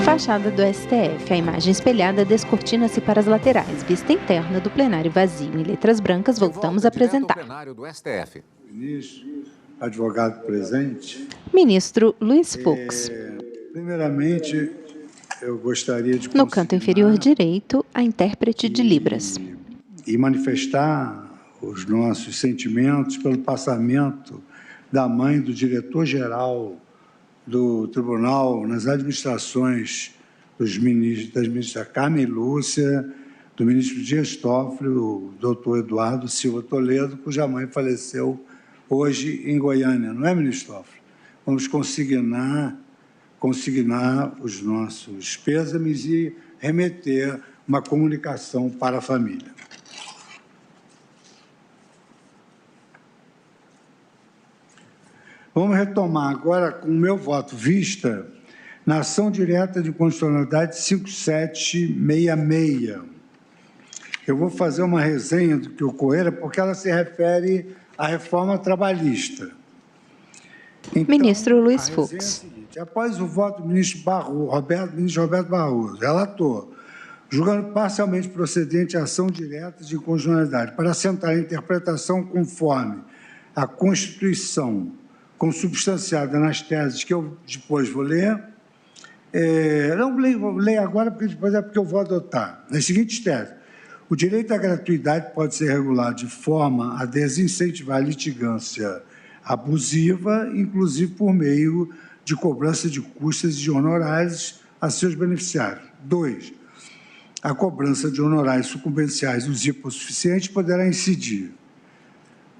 Fachada do STF. A imagem espelhada descortina-se para as laterais. Vista interna do plenário vazio. Em letras brancas, voltamos a apresentar. Plenário do STF. Ministro, advogado presente. Ministro Luiz Fux. Primeiramente, eu gostaria de No canto inferior direito, a intérprete de Libras. E manifestar os nossos sentimentos pelo passamento da mãe do diretor-geral do Tribunal nas administrações das ministras Carmen Lúcia, do ministro Dias Toffoli, o doutor Eduardo Silva Toledo, cuja mãe faleceu hoje em Goiânia, não é, ministro Toffoli? Vamos consignar os nossos pêsames e remeter uma comunicação para a família. Vamos retomar agora com o meu voto vista na ação direta de constitucionalidade 5766. Eu vou fazer uma resenha do que ocorrera, porque ela se refere à reforma trabalhista. Então, Ministro Luiz Fux. É a seguinte: após o voto do ministro Roberto Barroso, relator, julgando parcialmente procedente a ação direta de constitucionalidade para assentar a interpretação conforme a Constituição, consubstanciada nas teses que eu depois vou ler, não leio agora, porque depois é porque eu vou adotar. Nas seguintes teses: o direito à gratuidade pode ser regulado de forma a desincentivar a litigância abusiva, inclusive por meio de cobrança de custas e de honorários a seus beneficiários. 2. A cobrança de honorários sucumbenciais dos hipossuficientes poderá incidir: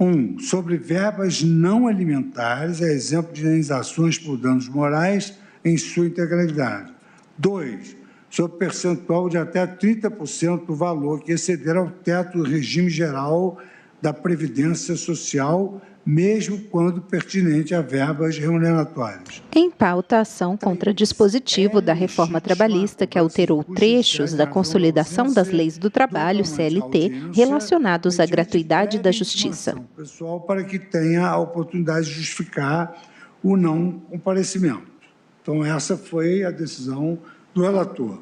1. Sobre verbas não alimentares, a exemplo de indenizações por danos morais em sua integralidade. 2. Sobre percentual de até 30% do valor que exceder ao teto do regime geral da Previdência Social, mesmo quando pertinente a verbas remuneratórias. Em pauta, a ação contra dispositivo da reforma trabalhista que alterou trechos da consolidação das leis do trabalho, CLT, relacionados à gratuidade da justiça. Pessoal, para que tenha a oportunidade de justificar o não comparecimento. Então, essa foi a decisão do relator.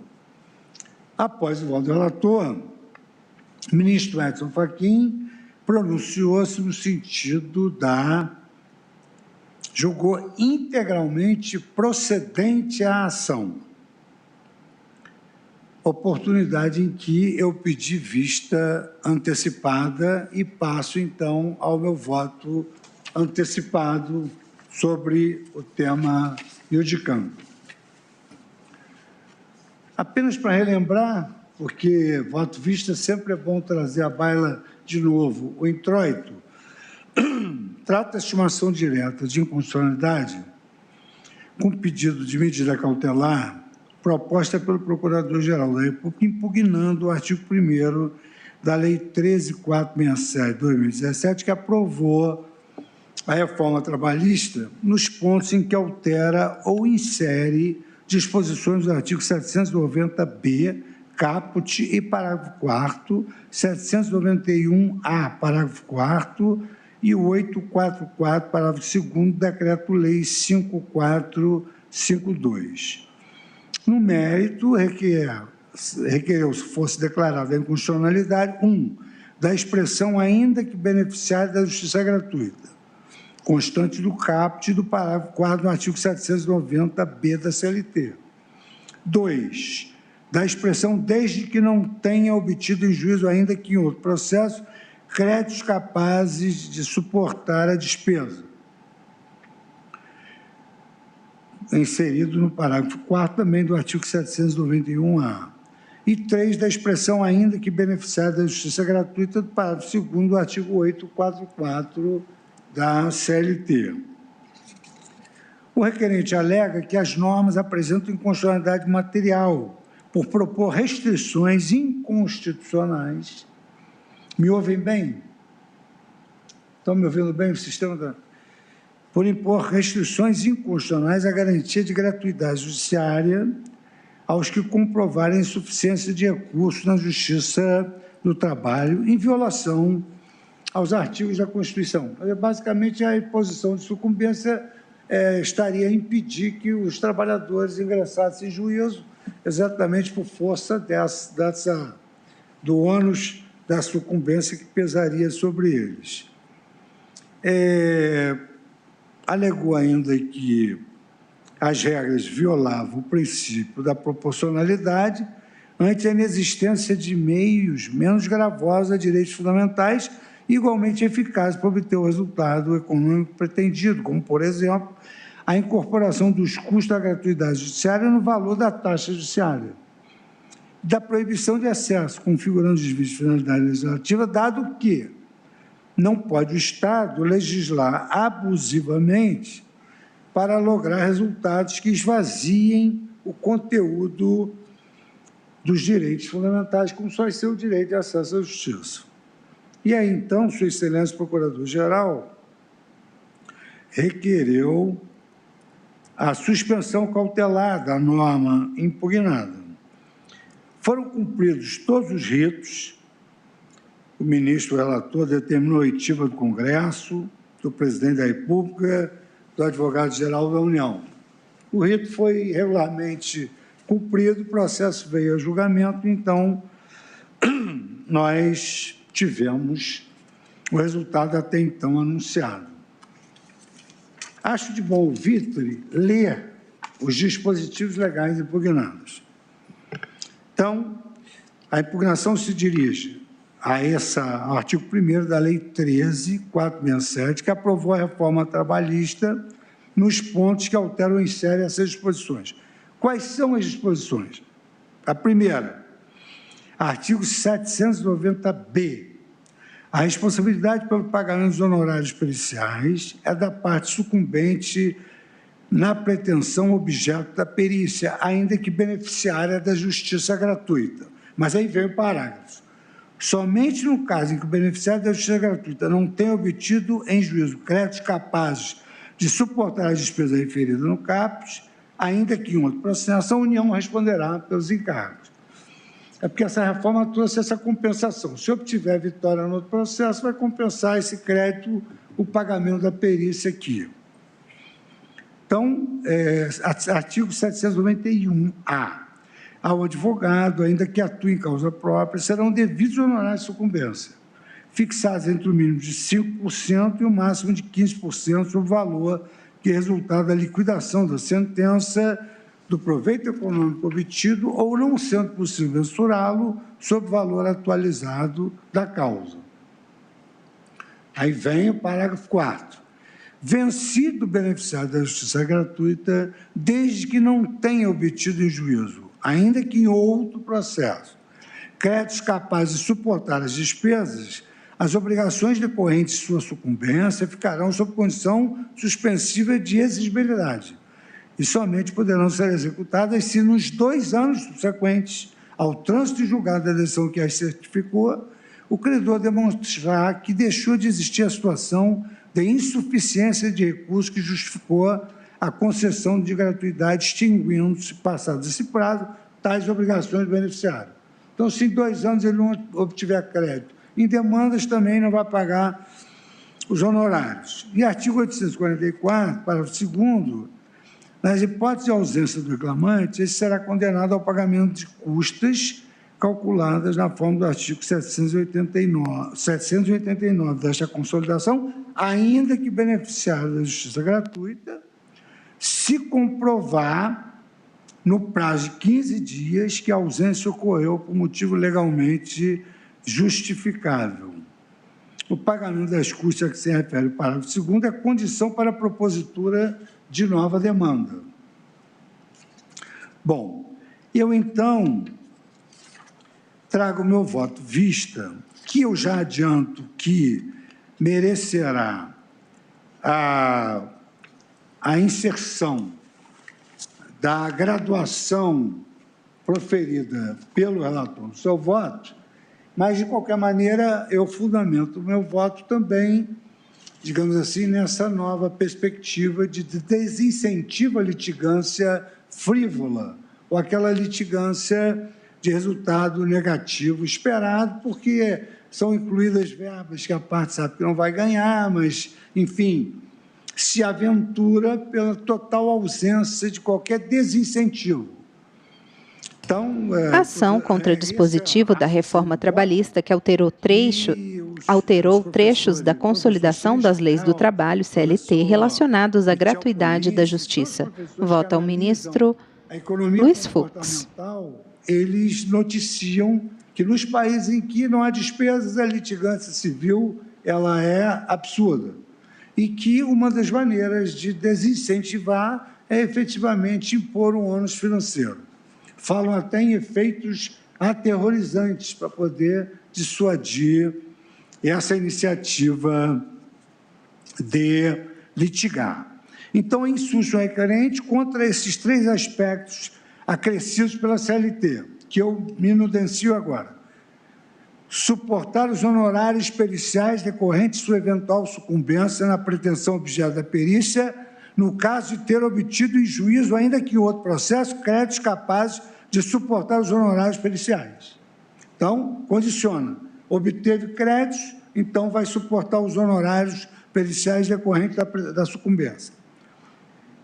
Após o voto do relator, o ministro Edson Fachin pronunciou-se no sentido julgou integralmente procedente a ação, oportunidade em que eu pedi vista antecipada e passo, então, ao meu voto antecipado sobre o tema iudicando. Apenas para relembrar, porque voto vista sempre é bom trazer à baila de novo o introito, trata-se de uma ação direta de inconstitucionalidade com pedido de medida cautelar proposta pelo Procurador-Geral da República, impugnando o artigo 1º da Lei 13.467 de 2017, que aprovou a reforma trabalhista nos pontos em que altera ou insere disposições do artigo 790-B, caput e parágrafo 4º, 791-A, parágrafo 4º e 844, parágrafo 2º, Decreto-Lei 5452. No mérito, requereu, se fosse declarada a inconstitucionalidade, 1. Da expressão ainda que beneficiária da justiça gratuita, constante do caput e do parágrafo 4º do artigo 790-B da CLT. 2. Da expressão desde que não tenha obtido em juízo, ainda que em outro processo, créditos capazes de suportar a despesa, inserido no parágrafo 4º também do artigo 791-A. E 3, da expressão ainda que beneficiária da justiça gratuita, do parágrafo 2º do artigo 844 da CLT. O requerente alega que as normas apresentam inconstitucionalidade material por propor restrições inconstitucionais. Me ouvem bem? Estão me ouvindo bem? O sistema por impor restrições inconstitucionais à garantia de gratuidade judiciária aos que comprovarem insuficiência de recursos na Justiça do Trabalho, em violação aos artigos da Constituição. Basicamente, a imposição de sucumbência estaria a impedir que os trabalhadores ingressassem em juízo, exatamente por força do ônus da sucumbência que pesaria sobre eles. Alegou ainda que as regras violavam o princípio da proporcionalidade ante a inexistência de meios menos gravosos a direitos fundamentais igualmente eficazes para obter o resultado econômico pretendido, como, por exemplo, a incorporação dos custos da gratuidade judiciária no valor da taxa judiciária, da proibição de acesso, configurando desvio de finalidade legislativa, dado que não pode o Estado legislar abusivamente para lograr resultados que esvaziem o conteúdo dos direitos fundamentais, como só ser o direito de acesso à justiça. E aí, então, Sua Excelência Procurador-Geral requereu a suspensão cautelar da norma impugnada. Foram cumpridos todos os ritos, o ministro relator determinou a oitiva do Congresso, do Presidente da República, do Advogado-Geral da União. O rito foi regularmente cumprido, o processo veio a julgamento, então nós tivemos o resultado até então anunciado. Acho de bom ouvido ler os dispositivos legais impugnados. Então, a impugnação se dirige ao artigo 1º da Lei 13.467, que aprovou a reforma trabalhista nos pontos que alteram em série essas disposições. Quais são as disposições? A primeira, artigo 790-B. A responsabilidade pelo pagamento dos honorários periciais é da parte sucumbente na pretensão objeto da perícia, ainda que beneficiária da justiça gratuita. Mas aí vem o parágrafo. Somente no caso em que o beneficiário da justiça gratuita não tenha obtido em juízo créditos capazes de suportar as despesas referidas no caput, ainda que em outro processo, a União responderá pelos encargos. É porque essa reforma trouxe essa compensação. Se obtiver vitória no outro processo, vai compensar esse crédito, o pagamento da perícia aqui. Então, artigo 791-A. Ao advogado, ainda que atue em causa própria, serão devidos honorários de sucumbência, fixados entre o mínimo de 5% e o máximo de 15% sobre o valor que é resultado da liquidação da sentença, do proveito econômico obtido ou não sendo possível mensurá-lo sob o valor atualizado da causa. Aí vem o parágrafo 4º. Vencido o beneficiário da justiça gratuita, desde que não tenha obtido em juízo, ainda que em outro processo, créditos capazes de suportar as despesas, as obrigações decorrentes de sua sucumbência ficarão sob condição suspensiva de exigibilidade e somente poderão ser executadas se nos 2 anos subsequentes ao trânsito de julgado da decisão que as certificou, o credor demonstrar que deixou de existir a situação de insuficiência de recursos que justificou a concessão de gratuidade, extinguindo-se, passado esse prazo, tais obrigações do beneficiário. Então, se em 2 anos ele não obtiver crédito, em demandas também não vai pagar os honorários. E artigo 844, parágrafo 2º, nas hipóteses de ausência do reclamante, ele será condenado ao pagamento de custas calculadas na forma do artigo 789 desta consolidação, ainda que beneficiário da justiça gratuita, se comprovar, no prazo de 15 dias, que a ausência ocorreu por motivo legalmente justificável. O pagamento das custas a que se refere o parágrafo 2º é condição para a propositura de nova demanda. Bom, eu, então, trago o meu voto vista, que eu já adianto que merecerá a inserção da graduação proferida pelo relator no seu voto, mas, de qualquer maneira, eu fundamento o meu voto também, digamos assim, nessa nova perspectiva de desincentivo à litigância frívola, ou aquela litigância de resultado negativo esperado, porque são incluídas verbas que a parte sabe que não vai ganhar, mas, enfim, se aventura pela total ausência de qualquer desincentivo. Então, Ação contra o dispositivo da reforma trabalhista que alterou trechos da consolidação das leis do trabalho, CLT, relacionados à gratuidade da justiça. Vota o ministro Luiz Fux. Eles noticiam que nos países em que não há despesas, a litigância civil ela é absurda. E que uma das maneiras de desincentivar é efetivamente impor um ônus financeiro. Falam até em efeitos aterrorizantes para poder dissuadir essa iniciativa de litigar. Então, é insúcio requerente contra esses três aspectos acrescidos pela CLT, que eu me enudencio agora. Suportar os honorários periciais decorrentes de sua eventual sucumbência na pretensão objeto da perícia, no caso de ter obtido em juízo, ainda que em outro processo, créditos capazes de suportar os honorários periciais. Então, condiciona. Obteve créditos, então vai suportar os honorários periciais decorrentes da sucumbência.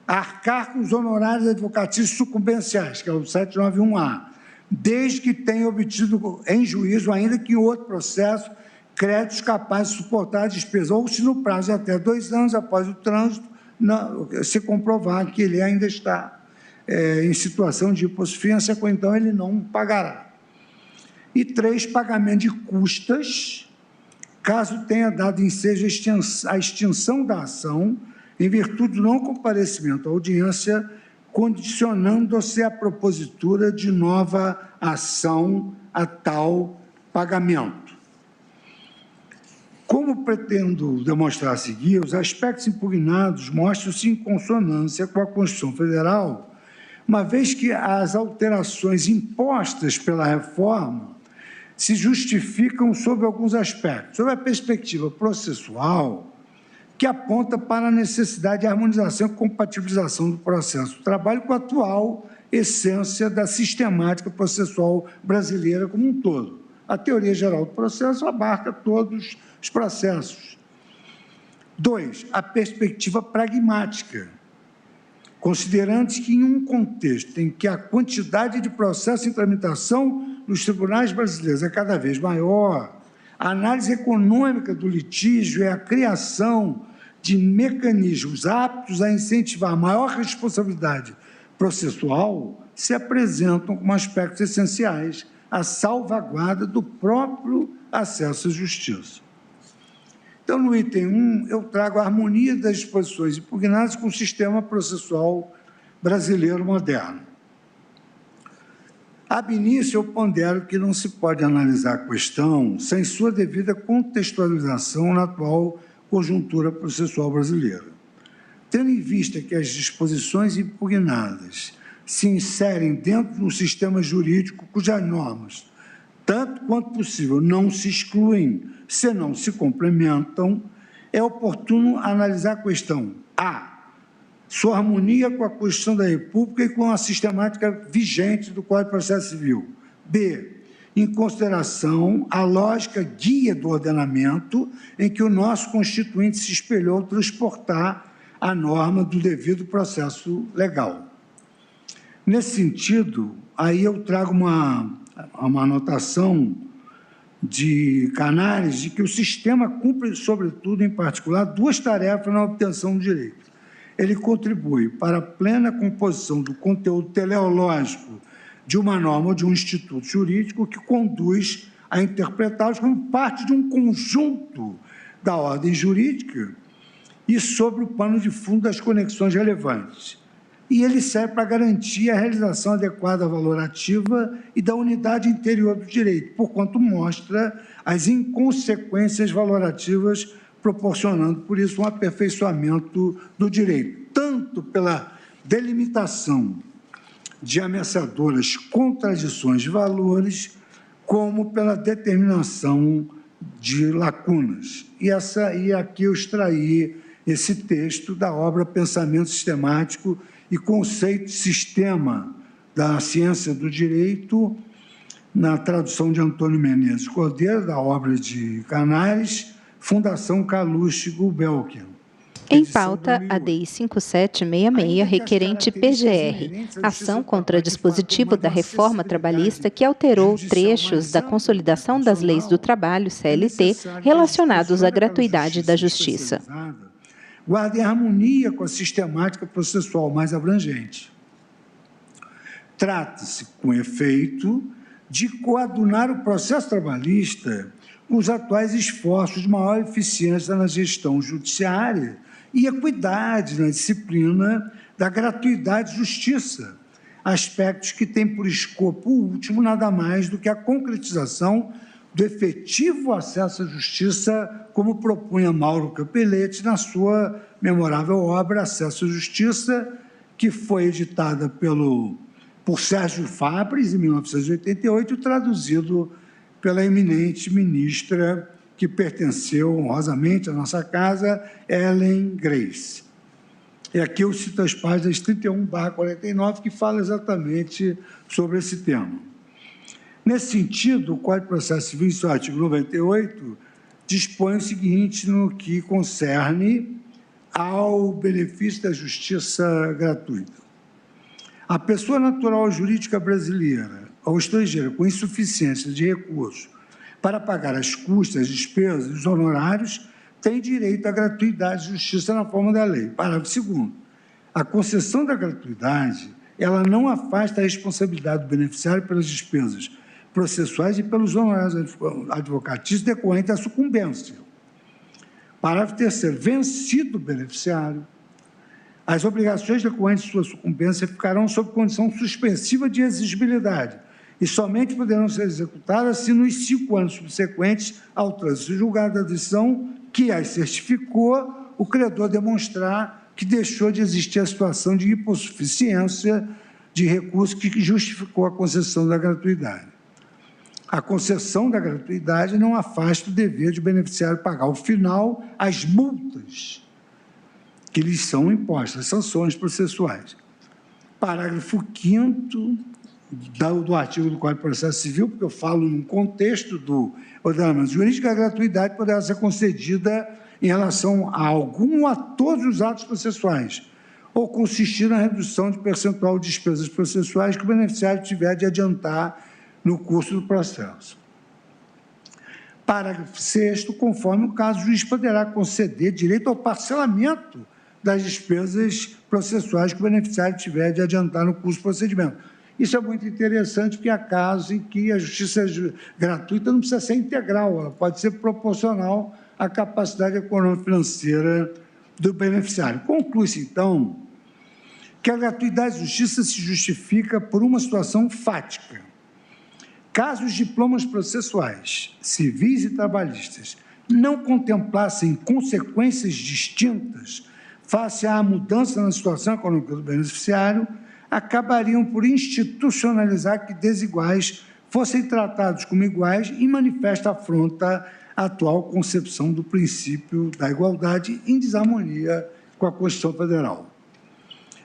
Arcar com os honorários advocatícios sucumbenciais, que é o 791A, desde que tenha obtido em juízo, ainda que em outro processo, créditos capazes de suportar a despesa, ou se no prazo de até 2 anos após o trânsito, se comprovar que ele ainda está em situação de hipossuficiência, então ele não pagará. E 3, pagamento de custas, caso tenha dado ensejo a extinção da ação, em virtude do não comparecimento à audiência, condicionando-se a propositura de nova ação a tal pagamento. Como pretendo demonstrar a seguir, os aspectos impugnados mostram-se em consonância com a Constituição Federal, uma vez que as alterações impostas pela reforma se justificam sob alguns aspectos. Sob a perspectiva processual, que aponta para a necessidade de harmonização e compatibilização do processo do trabalho com a atual essência da sistemática processual brasileira como um todo. A teoria geral do processo abarca todos os processos. 2, a perspectiva pragmática, considerando que em um contexto em que a quantidade de processos em tramitação nos tribunais brasileiros é cada vez maior, a análise econômica do litígio é a criação de mecanismos aptos a incentivar maior responsabilidade processual, se apresentam como aspectos essenciais à salvaguarda do próprio acesso à justiça. Então, no item 1, eu trago a harmonia das disposições impugnadas com o sistema processual brasileiro moderno. Ab início, eu pondero que não se pode analisar a questão sem sua devida contextualização na atual conjuntura processual brasileira. Tendo em vista que as disposições impugnadas se inserem dentro de um sistema jurídico cujas normas, tanto quanto possível, não se excluem, senão se complementam, é oportuno analisar a questão A, sua harmonia com a Constituição da República e com a sistemática vigente do Código de Processo Civil. B, em consideração a lógica guia do ordenamento em que o nosso Constituinte se espelhou ao transportar a norma do devido processo legal. Nesse sentido, aí eu trago uma anotação de Canares de que o sistema cumpre, sobretudo, em particular, 2 tarefas na obtenção do direito. Ele contribui para a plena composição do conteúdo teleológico de uma norma ou de um instituto jurídico que conduz a interpretá-los como parte de um conjunto da ordem jurídica e sobre o pano de fundo das conexões relevantes. E ele serve para garantir a realização adequada valorativa e da unidade interior do direito, porquanto mostra as inconsequências valorativas, proporcionando, por isso, um aperfeiçoamento do direito, tanto pela delimitação de ameaçadoras contradições de valores, como pela determinação de lacunas. E aqui eu extraí esse texto da obra Pensamento Sistemático e Conceito de Sistema da Ciência do Direito, na tradução de Antônio Menezes Cordeiro, da obra de Canares, Fundação Calouste Gulbenkian. Em pauta, a DI 5766, requerente PGR, ação contra dispositivo da reforma trabalhista que alterou trechos da consolidação das leis do trabalho, CLT, relacionados à gratuidade da justiça. Guarda em harmonia com a sistemática processual mais abrangente. Trata-se, com efeito, de coadunar o processo trabalhista com os atuais esforços de maior eficiência na gestão judiciária e equidade na disciplina da gratuidade de justiça, aspectos que têm por escopo último nada mais do que a concretização do efetivo acesso à justiça, como propunha Mauro Capelletti na sua memorável obra Acesso à Justiça, que foi editada por Sérgio Fabres, em 1988, traduzido pela eminente ministra que pertenceu honrosamente à nossa casa, Ellen Grace. E aqui eu cito as páginas 31/49, que fala exatamente sobre esse tema. Nesse sentido, o Código de Processo Civil, em seu artigo 98, dispõe o seguinte no que concerne ao benefício da justiça gratuita. A pessoa natural ou jurídica brasileira ou estrangeira com insuficiência de recursos para pagar as custas, as despesas e os honorários tem direito à gratuidade de justiça na forma da lei. Parágrafo 2º. A concessão da gratuidade, ela não afasta a responsabilidade do beneficiário pelas despesas processuais e pelos honorários advocatícios decorrentes da sucumbência. Parágrafo 3º. Vencido o beneficiário, as obrigações decorrentes de sua sucumbência ficarão sob condição suspensiva de exigibilidade e somente poderão ser executadas se nos 5 anos subsequentes ao trânsito julgado da decisão que as certificou, o credor demonstrar que deixou de existir a situação de hipossuficiência de recurso que justificou a concessão da gratuidade. A concessão da gratuidade não afasta o dever de beneficiário pagar ao final as multas que lhes são impostas, as sanções processuais. Parágrafo 5º do artigo do Código de Processo Civil, porque eu falo num contexto do ordenamento jurídico, a gratuidade poderá ser concedida em relação a algum ou a todos os atos processuais, ou consistir na redução de percentual de despesas processuais que o beneficiário tiver de adiantar no curso do processo. Parágrafo 6º, conforme o caso, o juiz poderá conceder direito ao parcelamento das despesas processuais que o beneficiário tiver de adiantar no curso do procedimento. Isso é muito interessante, porque há casos em que a justiça gratuita não precisa ser integral, ela pode ser proporcional à capacidade econômico-financeira do beneficiário. Conclui-se, então, que a gratuidade de justiça se justifica por uma situação fática. Caso os diplomas processuais, civis e trabalhistas, não contemplassem consequências distintas face à mudança na situação econômica do beneficiário, acabariam por institucionalizar que desiguais fossem tratados como iguais e manifesta afronta a atual concepção do princípio da igualdade em desarmonia com a Constituição Federal.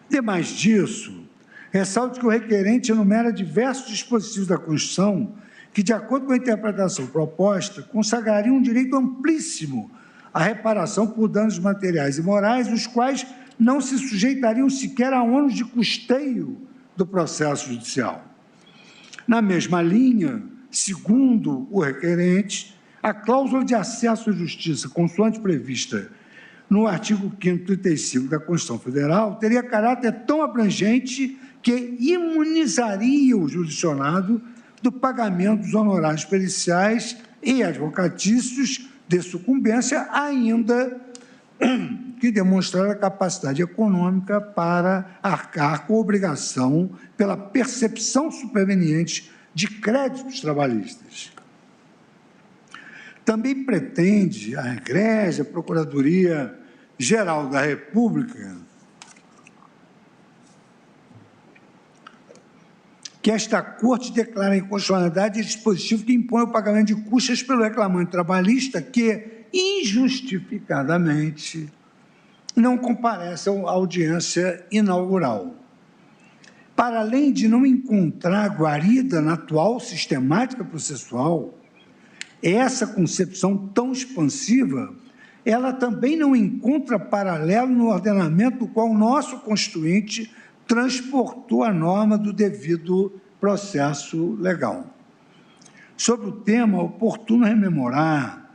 Demais disso, ressalto que o requerente enumera diversos dispositivos da Constituição que, de acordo com a interpretação proposta, consagrariam um direito amplíssimo à reparação por danos materiais e morais, os quais não se sujeitariam sequer a ônus de custeio do processo judicial. Na mesma linha, segundo o requerente, a cláusula de acesso à justiça, consoante prevista no artigo 5º, 35 da Constituição Federal, teria caráter tão abrangente que imunizaria o jurisdicionado do pagamento dos honorários periciais e advocatícios de sucumbência, ainda que demonstrar a capacidade econômica para arcar com a obrigação pela percepção superveniente de créditos trabalhistas. Também pretende a egrégia Procuradoria-Geral da República que esta Corte declara a inconstitucionalidade de dispositivo que impõe o pagamento de custas pelo reclamante trabalhista que, injustificadamente, não comparece à audiência inaugural. Para além de não encontrar guarida na atual sistemática processual, essa concepção tão expansiva ela também não encontra paralelo no ordenamento do qual o nosso Constituinte transportou a norma do devido processo legal. Sobre o tema, é oportuno rememorar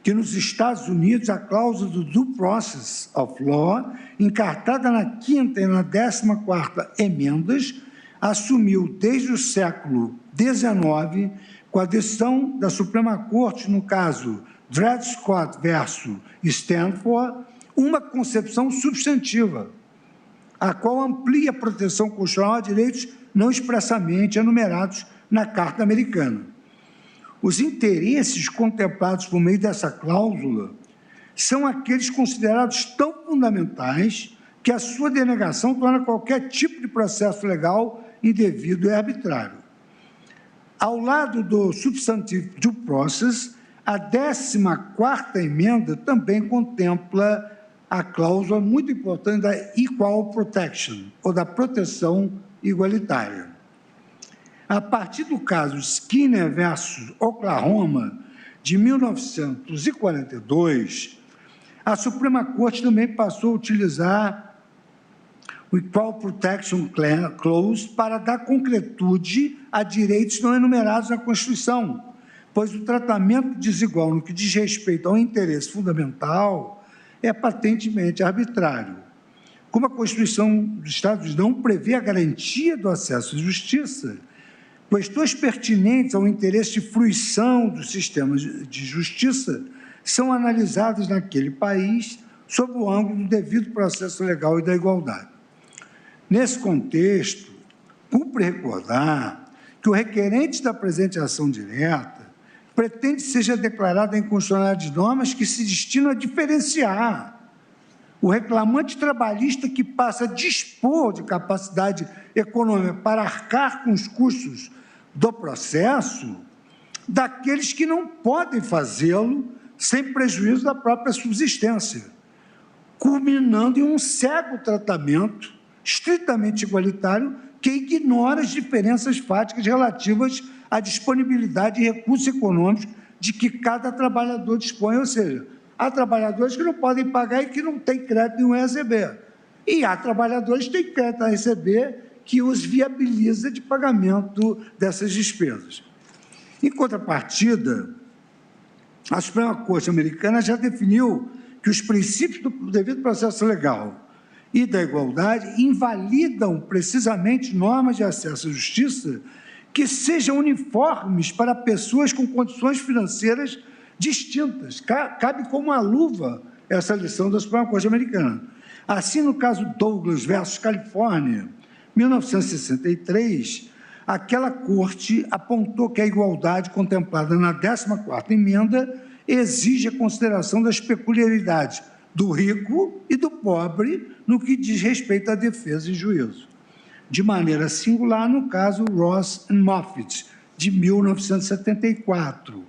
que nos Estados Unidos a cláusula do Due Process of Law, encartada na 5ª e na 14ª emendas, assumiu desde o século XIX, com a decisão da Suprema Corte, no caso Dred Scott versus Stanford, uma concepção substantiva, a qual amplia a proteção constitucional a direitos não expressamente enumerados na Carta Americana. Os interesses contemplados por meio dessa cláusula são aqueles considerados tão fundamentais que a sua denegação torna qualquer tipo de processo legal indevido e arbitrário. Ao lado do substantive due process, a 14ª emenda também contempla a cláusula muito importante da equal protection, ou da proteção igualitária. A partir do caso Skinner versus Oklahoma, de 1942, a Suprema Corte também passou a utilizar o Equal Protection Clause para dar concretude a direitos não enumerados na Constituição, pois o tratamento desigual no que diz respeito ao interesse fundamental é patentemente arbitrário. Como a Constituição dos Estados Unidos não prevê a garantia do acesso à justiça, questões pertinentes ao interesse de fruição do sistema de justiça são analisadas naquele país sob o ângulo do devido processo legal e da igualdade. Nesse contexto, cumpre recordar que o requerente da presente ação direta pretende que seja declarada a inconstitucionalidade de normas que se destinam a diferenciar o reclamante trabalhista que passa a dispor de capacidade econômica para arcar com os custos do processo, daqueles que não podem fazê-lo sem prejuízo da própria subsistência, culminando em um cego tratamento estritamente igualitário que ignora as diferenças fáticas relativas à disponibilidade de recursos econômicos de que cada trabalhador dispõe, ou seja, há trabalhadores que não podem pagar e que não têm crédito nenhum a receber, e há trabalhadores que têm crédito a receber que os viabiliza de pagamento dessas despesas. Em contrapartida, a Suprema Corte americana já definiu que os princípios do devido processo legal e da igualdade invalidam precisamente normas de acesso à justiça que sejam uniformes para pessoas com condições financeiras distintas. Cabe como uma luva essa lição da Suprema Corte americana. Assim, no caso Douglas versus Califórnia, 1963, aquela corte apontou que a igualdade contemplada na 14ª emenda exige a consideração das peculiaridades do rico e do pobre no que diz respeito à defesa e juízo. De maneira singular, no caso Ross and Moffitt, de 1974,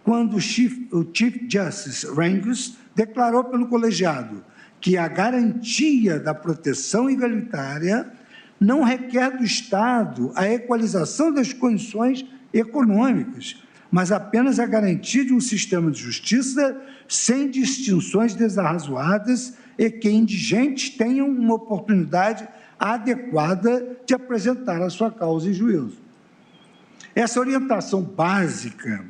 quando o Chief Justice Rehnquist declarou pelo colegiado que a garantia da proteção igualitária não requer do Estado a equalização das condições econômicas, mas apenas a garantia de um sistema de justiça sem distinções desarrazoadas e que indigentes tenham uma oportunidade adequada de apresentar a sua causa em juízo. Essa orientação básica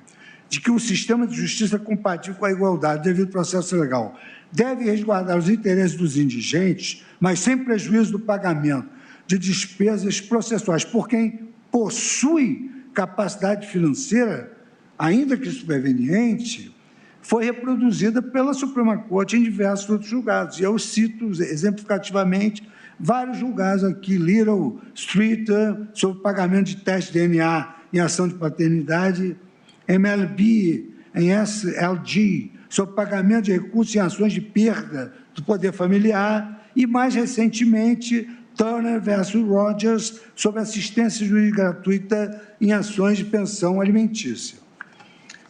de que o sistema de justiça compatível com a igualdade devido ao processo legal deve resguardar os interesses dos indigentes, mas sem prejuízo do pagamento de despesas processuais por quem possui capacidade financeira, ainda que superveniente, foi reproduzida pela Suprema Corte em diversos outros julgados. E eu cito exemplificativamente vários julgados aqui, Little, Streeter, sobre pagamento de teste de DNA em ação de paternidade, MLB, em SLG, sobre pagamento de recursos em ações de perda do poder familiar, e, mais recentemente, Turner versus Rogers, sobre assistência jurídica gratuita em ações de pensão alimentícia.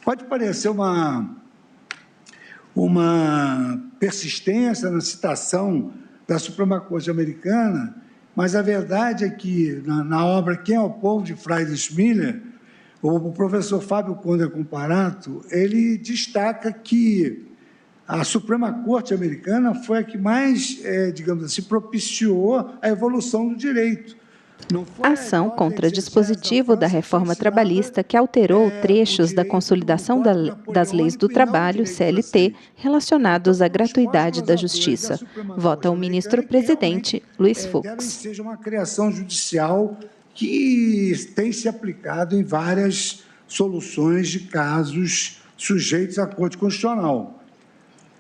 Pode parecer uma persistência na citação da Suprema Corte americana, mas a verdade é que, na obra Quem é o Povo, de Friedrich Miller, o professor Fábio Conde Comparato, ele destaca que a Suprema Corte americana foi a que mais, digamos assim, propiciou a evolução do direito. Ação contra dispositivo da reforma trabalhista que alterou trechos da consolidação das leis do trabalho, CLT, relacionados à gratuidade da justiça. Vota o ministro-presidente Luiz Fux. Seja uma criação judicial que tem se aplicado em várias soluções de casos sujeitos à Corte Constitucional.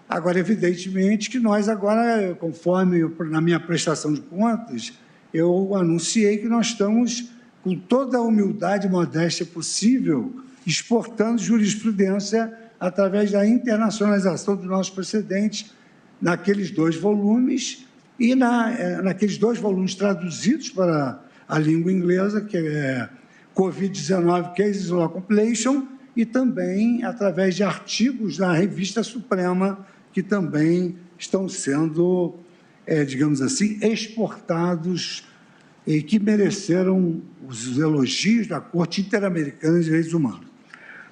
Agora, evidentemente, que nós agora, conforme na minha prestação de contas, eu anunciei que nós estamos, com toda a humildade e modéstia possível, exportando jurisprudência através da internacionalização dos nossos precedentes naqueles 2 volumes e naqueles 2 volumes traduzidos para a língua inglesa, que é Covid-19 Cases Law Compilation, e também através de artigos da Revista Suprema, que também estão sendo, digamos assim, exportados e que mereceram os elogios da Corte Interamericana de Direitos Humanos.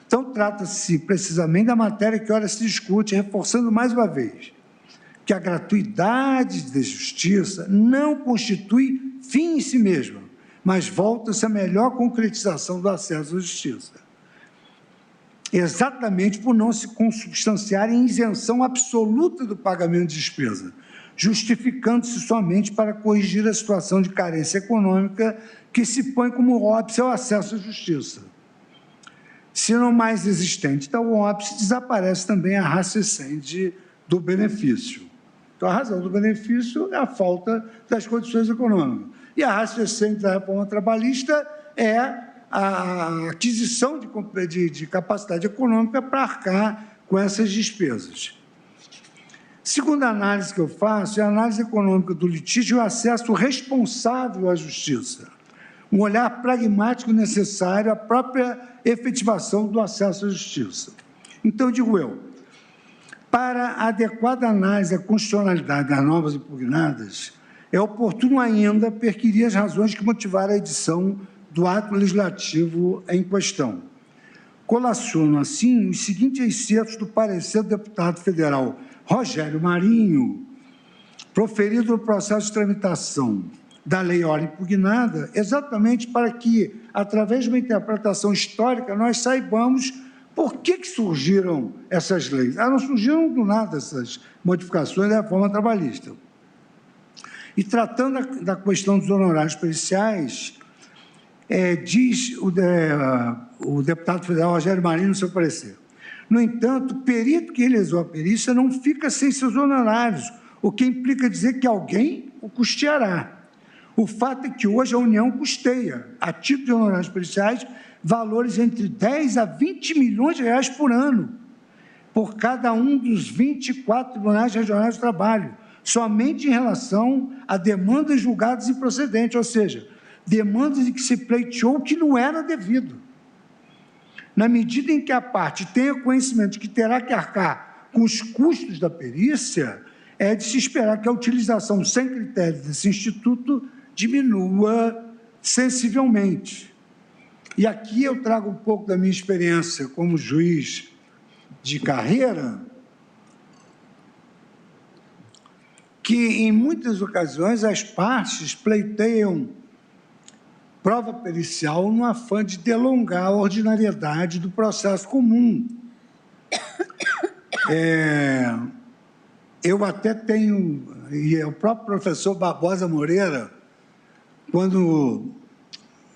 Então, trata-se precisamente da matéria que ora se discute, reforçando mais uma vez que a gratuidade da justiça não constitui fim em si mesma, mas volta-se à melhor concretização do acesso à justiça. Exatamente por não se consubstanciar em isenção absoluta do pagamento de despesa, justificando-se somente para corrigir a situação de carência econômica que se põe como óbice ao acesso à justiça. Se não mais existente tal óbice, desaparece também a ratio essentiae do benefício. Então, a razão do benefício é a falta das condições econômicas. E a ratio essentiae da reforma trabalhista é a aquisição de capacidade econômica para arcar com essas despesas. Segunda análise que eu faço é a análise econômica do litígio e o acesso responsável à justiça. Um olhar pragmático necessário à própria efetivação do acesso à justiça. Então, digo eu, para a adequada análise da constitucionalidade das normas impugnadas, é oportuno ainda perquirir as razões que motivaram a edição do ato legislativo em questão. Colaciono, assim, os seguintes excertos do parecer do deputado federal Rogério Marinho, proferido no processo de tramitação da lei ora impugnada, exatamente para que, através de uma interpretação histórica, nós saibamos por que surgiram essas leis. Não surgiram do nada essas modificações da reforma trabalhista. E tratando da questão dos honorários periciais, diz o deputado federal Rogério Marinho no seu parecer. No entanto, o perito que realizou a perícia não fica sem seus honorários, o que implica dizer que alguém o custeará. O fato é que hoje a União custeia, a título de honorários periciais, valores entre 10 a 20 milhões de reais por ano, por cada um dos 24 tribunais regionais de trabalho, somente em relação a demandas julgadas improcedentes, ou seja, demandas de que se pleiteou que não era devido. Na medida em que a parte tenha conhecimento de que terá que arcar com os custos da perícia, é de se esperar que a utilização sem critérios desse instituto diminua sensivelmente. E aqui eu trago um pouco da minha experiência como juiz de carreira, que em muitas ocasiões as partes pleiteiam prova pericial no afã de delongar a ordinariedade do processo comum. Eu até tenho, e o próprio professor Barbosa Moreira, quando,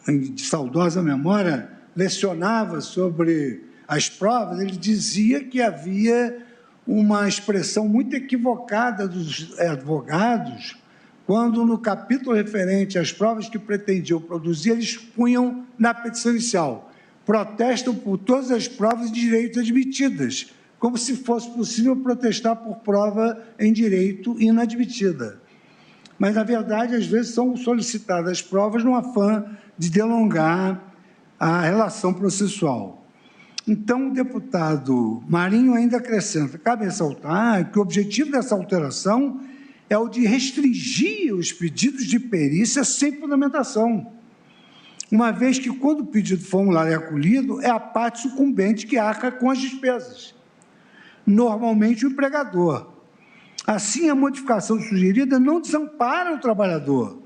de saudosa memória, lecionava sobre as provas, ele dizia que havia uma expressão muito equivocada dos advogados, quando, no capítulo referente às provas que pretendiam produzir, eles punham na petição inicial: protestam por todas as provas de direito admitidas, como se fosse possível protestar por prova em direito inadmitida. Mas, na verdade, às vezes são solicitadas provas no afã de delongar a relação processual. Então, o deputado Marinho ainda acrescenta: cabe ressaltar que o objetivo dessa alteração é o de restringir os pedidos de perícia sem fundamentação, uma vez que, quando o pedido formulário é acolhido, é a parte sucumbente que arca com as despesas. normalmente o empregador. Assim, a modificação sugerida não desampara o trabalhador,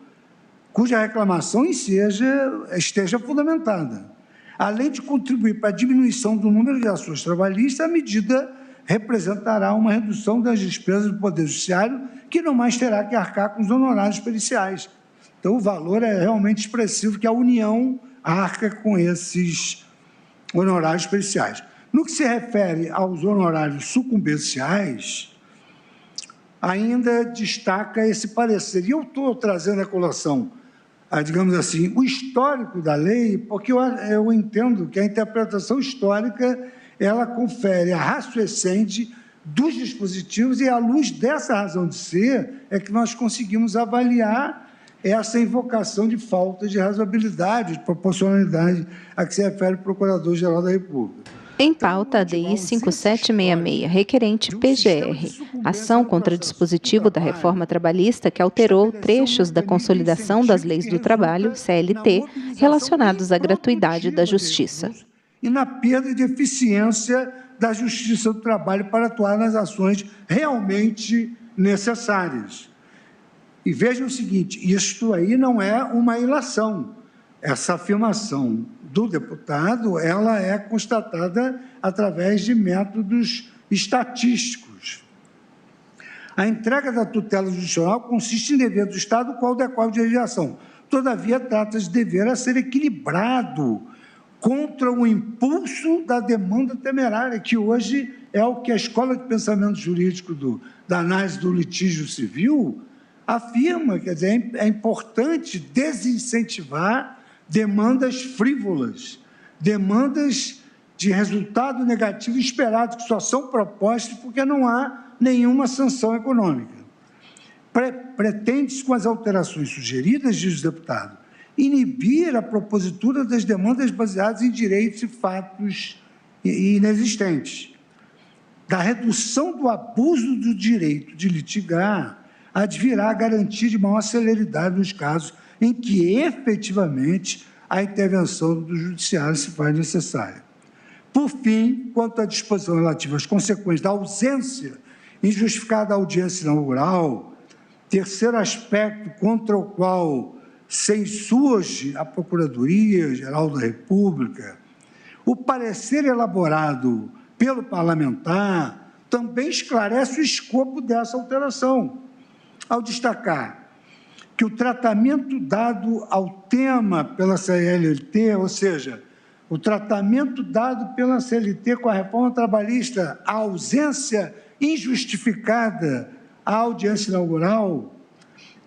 cuja reclamação esteja fundamentada. Além de contribuir para a diminuição do número de ações trabalhistas, a medida representará uma redução das despesas do Poder Judiciário, que não mais terá que arcar com os honorários periciais. Então, o valor é realmente expressivo, que a União arca com esses honorários periciais. No que se refere aos honorários sucumbenciais, ainda destaca esse parecer. E eu estou trazendo a colação, digamos assim, o histórico da lei, porque eu entendo que a interpretação histórica, ela confere a ratio essendi dos dispositivos, e à luz dessa razão de ser, é que nós conseguimos avaliar essa invocação de falta de razoabilidade, de proporcionalidade a que se refere o Procurador-Geral da República. Em pauta, a DI 5766, requerente PGR, ação contra dispositivo da reforma trabalhista que alterou trechos da consolidação das leis do trabalho, CLT, relacionados à gratuidade da justiça. E na perda de eficiência da Justiça do Trabalho para atuar nas ações realmente necessárias. E vejam o seguinte, isto aí não é uma ilação. Essa afirmação do deputado, ela é constatada através de métodos estatísticos. A entrega da tutela judicial consiste em dever do Estado qual decorre de legislação. Todavia, trata-se de dever a ser equilibrado contra o impulso da demanda temerária, que hoje é o que a Escola de Pensamento Jurídico da análise do litígio civil afirma. Quer dizer, é importante desincentivar demandas frívolas, demandas de resultado negativo esperado, que só são propostas porque não há nenhuma sanção econômica. Pretende-se, com as alterações sugeridas, diz o deputado, inibir a propositura das demandas baseadas em direitos e fatos inexistentes, da redução do abuso do direito de litigar, advirá a garantia de maior celeridade nos casos em que, efetivamente, a intervenção do judiciário se faz necessária. Por fim, quanto à disposição relativa às consequências da ausência injustificada da audiência inaugural, terceiro aspecto contra o qual se insurge a Procuradoria-Geral da República, o parecer elaborado pelo parlamentar também esclarece o escopo dessa alteração, ao destacar que o tratamento dado ao tema pela CLT, ou seja, o tratamento dado pela CLT com a reforma trabalhista, a ausência injustificada à audiência inaugural,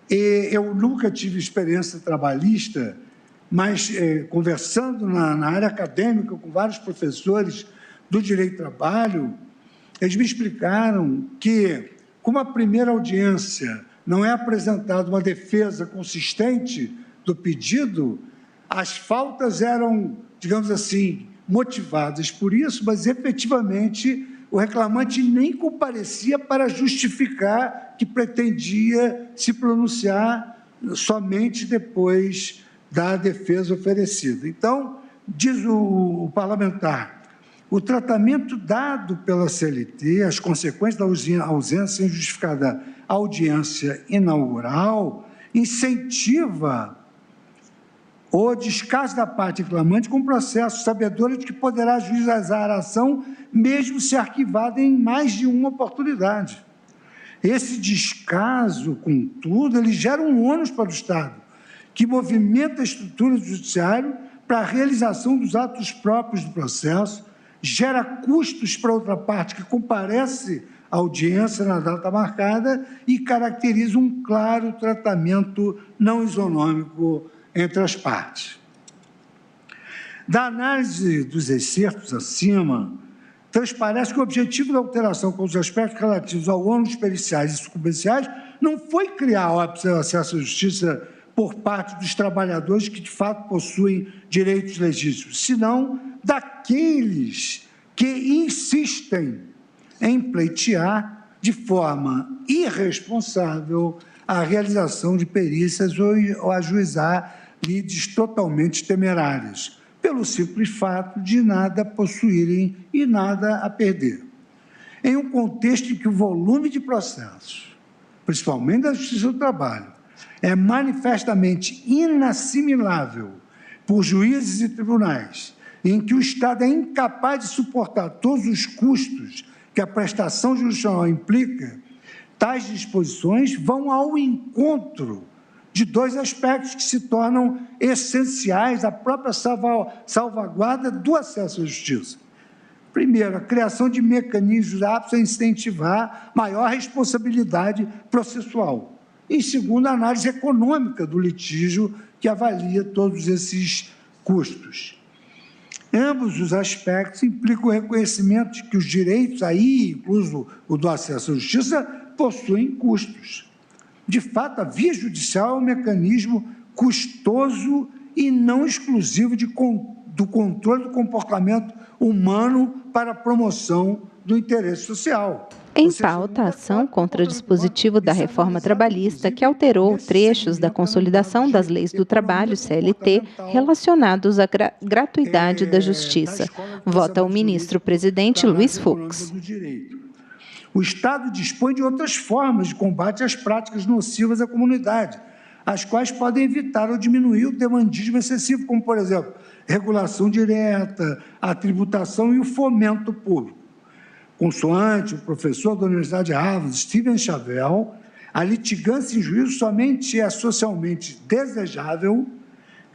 eu nunca tive experiência trabalhista, mas conversando na área acadêmica com vários professores do direito do trabalho, eles me explicaram que, como a primeira audiência não é apresentada uma defesa consistente do pedido, as faltas eram, digamos assim, motivadas por isso, mas efetivamente o reclamante nem comparecia para justificar que pretendia se pronunciar somente depois da defesa oferecida. Então, diz o parlamentar, o tratamento dado pela CLT, as consequências da ausência injustificada à audiência inaugural, incentiva o descaso da parte reclamante com processo, sabedora de que poderá ajuizar a ação, mesmo se arquivada em mais de uma oportunidade. Esse descaso, contudo, ele gera um ônus para o Estado, que movimenta a estrutura do judiciário para a realização dos atos próprios do processo, gera custos para outra parte que comparece à audiência na data marcada e caracteriza um claro tratamento não isonômico entre as partes. Da análise dos excertos acima, transparece que o objetivo da alteração com os aspectos relativos ao ônus periciais e sucumbenciais não foi criar óbice ao acesso à justiça por parte dos trabalhadores que, de fato, possuem direitos legítimos, senão daqueles que insistem em pleitear de forma irresponsável a realização de perícias ou ajuizar lides totalmente temerárias, pelo simples fato de nada possuírem e nada a perder. em um contexto em que o volume de processos, principalmente da Justiça do Trabalho, é manifestamente inassimilável por juízes e tribunais, em que o Estado é incapaz de suportar todos os custos que a prestação jurisdicional implica, tais disposições vão ao encontro de dois aspectos que se tornam essenciais à própria salvaguarda do acesso à justiça. Primeiro, a criação de mecanismos aptos a incentivar maior responsabilidade processual. E segundo, a análise econômica do litígio, que avalia todos esses custos. Ambos os aspectos implicam o reconhecimento de que os direitos, aí incluso o do acesso à justiça, possuem custos. De fato, a via judicial é um mecanismo custoso e não exclusivo do controle do comportamento humano para a promoção do interesse social. Em pauta, a ação contra o dispositivo da reforma trabalhista que alterou trechos da consolidação das leis do trabalho, CLT, relacionados à gratuidade da justiça. Vota o ministro-presidente Luiz Fux. O Estado dispõe de outras formas de combate às práticas nocivas à comunidade, as quais podem evitar ou diminuir o demandismo excessivo, como, por exemplo, regulação direta, a tributação e o fomento público. Consoante o professor da Universidade de Harvard, Steven Chavel, a litigância em juízo somente é socialmente desejável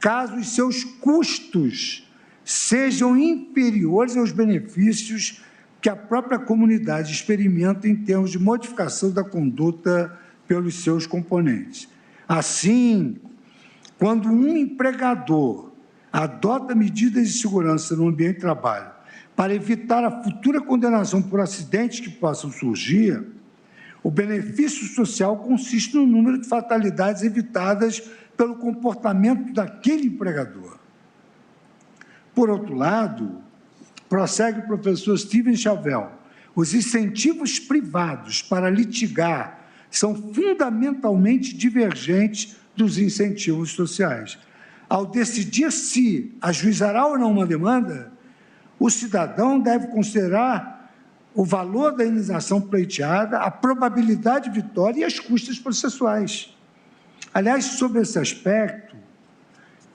caso os seus custos sejam inferiores aos benefícios que a própria comunidade experimenta em termos de modificação da conduta pelos seus componentes. Assim, quando um empregador adota medidas de segurança no ambiente de trabalho para evitar a futura condenação por acidentes que possam surgir, o benefício social consiste no número de fatalidades evitadas pelo comportamento daquele empregador. Por outro lado, prossegue o professor Steven Chavel, os incentivos privados para litigar são fundamentalmente divergentes dos incentivos sociais. Ao decidir se ajuizará ou não uma demanda, o cidadão deve considerar o valor da indenização pleiteada, a probabilidade de vitória e as custas processuais. Aliás, sobre esse aspecto,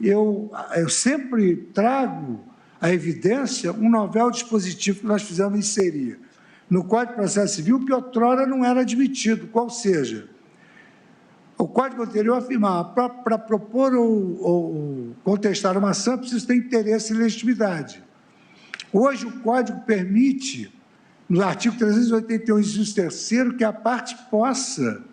eu sempre trago à evidência um novel dispositivo que nós fizemos inserir no Código de Processo Civil, que outrora não era admitido, qual seja, o Código anterior afirmava, para propor ou contestar uma ação, é preciso ter interesse e legitimidade. Hoje, o Código permite, no artigo 381, inciso 3º, que a parte possa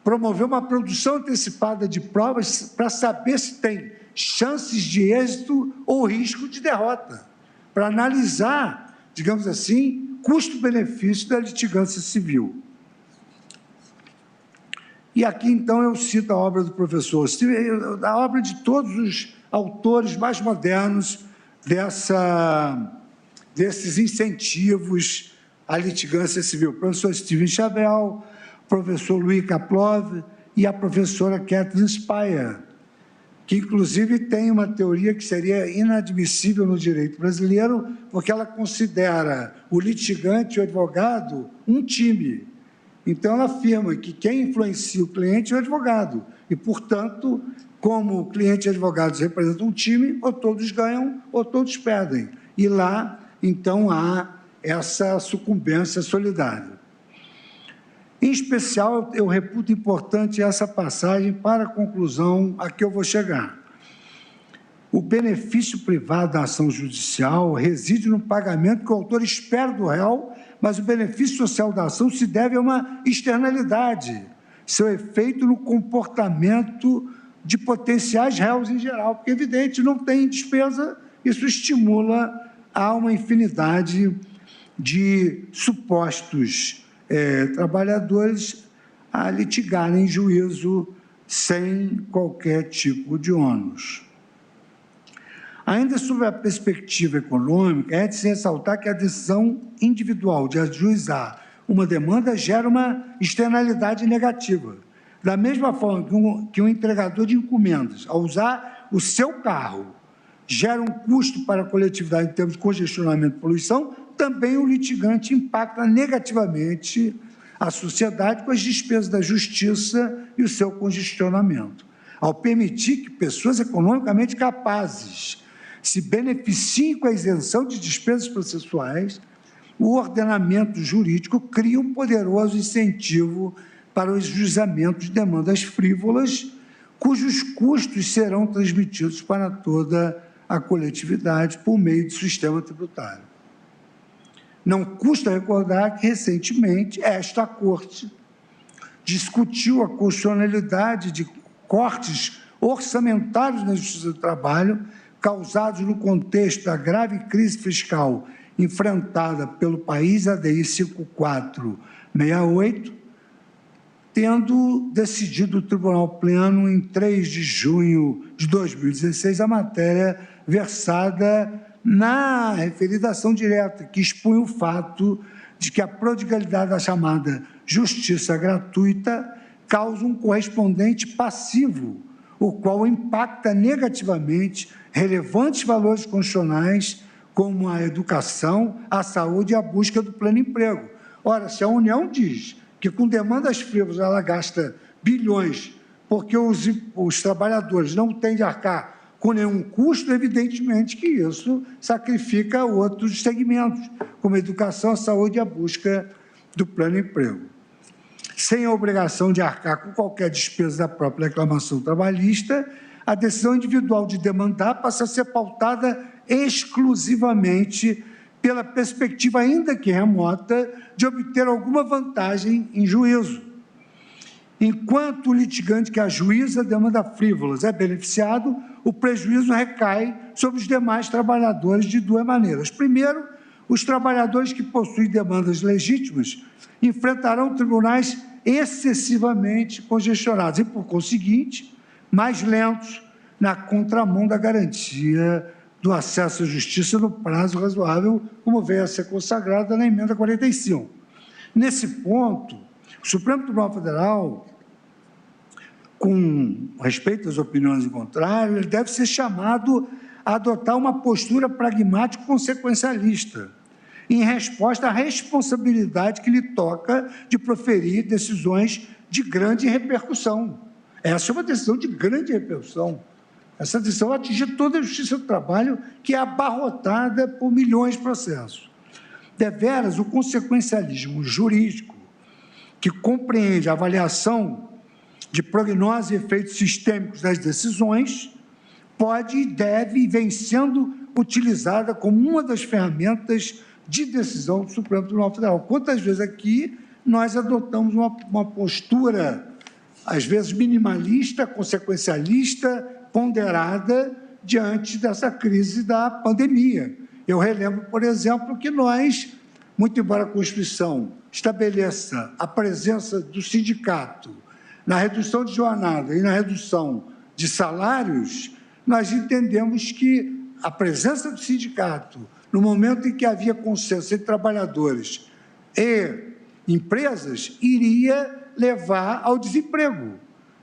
promover uma produção antecipada de provas para saber se tem chances de êxito ou risco de derrota, para analisar, digamos assim, custo-benefício da litigância civil. E aqui, então, eu cito a obra do professor, a obra de todos os autores mais modernos desses incentivos à litigância civil. O professor Steven Chavel, o professor Louis Kaplov e a professora Catherine Speyer, que, inclusive, tem uma teoria que seria inadmissível no direito brasileiro, porque ela considera o litigante e o advogado um time. Então, ela afirma que quem influencia o cliente é o advogado, e, portanto, como o cliente e advogados representam um time, ou todos ganham ou todos perdem. E lá, então, há essa sucumbência solidária. Em especial, eu reputo importante essa passagem para a conclusão a que eu vou chegar. O benefício privado da ação judicial reside no pagamento que o autor espera do réu, mas o benefício social da ação se deve a uma externalidade, seu efeito no comportamento de potenciais réus em geral, porque, evidente, não tem despesa, isso estimula a uma infinidade de supostos trabalhadores a litigarem em juízo sem qualquer tipo de ônus. Ainda sobre a perspectiva econômica, é de se ressaltar que a decisão individual de ajuizar uma demanda gera uma externalidade negativa. Da mesma forma que um entregador de encomendas, ao usar o seu carro, gera um custo para a coletividade em termos de congestionamento e poluição, também o litigante impacta negativamente a sociedade com as despesas da justiça e o seu congestionamento, ao permitir que pessoas economicamente capazes se beneficiem com a isenção de despesas processuais. O ordenamento jurídico cria um poderoso incentivo para o ajuizamento de demandas frívolas, cujos custos serão transmitidos para toda a coletividade por meio do sistema tributário. Não custa recordar que, recentemente, esta Corte discutiu a constitucionalidade de cortes orçamentários na Justiça do Trabalho, causados no contexto da grave crise fiscal enfrentada pelo país, a ADI 5468, tendo decidido o Tribunal Pleno, em 3 de junho de 2016, a matéria versada na referida ação direta, que expunha o fato de que a prodigalidade da chamada justiça gratuita causa um correspondente passivo, o qual impacta negativamente relevantes valores constitucionais, como a educação, a saúde e a busca do pleno emprego. Ora, se a União diz que com demandas frívolas ela gasta bilhões porque os trabalhadores não têm de arcar com nenhum custo, evidentemente que isso sacrifica outros segmentos, como a educação, a saúde e a busca do pleno emprego. Sem a obrigação de arcar com qualquer despesa da própria reclamação trabalhista, a decisão individual de demandar passa a ser pautada exclusivamente pela perspectiva, ainda que remota, de obter alguma vantagem em juízo. Enquanto o litigante que ajuiza demanda frívolas é beneficiado, o prejuízo recai sobre os demais trabalhadores de duas maneiras. Primeiro, os trabalhadores que possuem demandas legítimas enfrentarão tribunais excessivamente congestionados e, por conseguinte, mais lentos na contramão da garantia do acesso à justiça no prazo razoável, como veio a ser consagrada na emenda 45. Nesse ponto, o Supremo Tribunal Federal, com respeito às opiniões em contrário, ele deve ser chamado a adotar uma postura pragmática e consequencialista, em resposta à responsabilidade que lhe toca de proferir decisões de grande repercussão. Essa é uma decisão de grande repercussão. Essa decisão atinge toda a Justiça do Trabalho, que é abarrotada por milhões de processos. Deveras, o consequencialismo jurídico, que compreende a avaliação de prognose e efeitos sistêmicos das decisões, pode e deve e vem sendo utilizada como uma das ferramentas de decisão do Supremo Tribunal Federal. Quantas vezes aqui nós adotamos uma postura, às vezes minimalista, consequencialista, ponderada diante dessa crise da pandemia. Eu relembro, por exemplo, que nós, muito embora a Constituição estabeleça a presença do sindicato na redução de jornada e na redução de salários, nós entendemos que a presença do sindicato, no momento em que havia consenso entre trabalhadores e empresas, iria levar ao desemprego,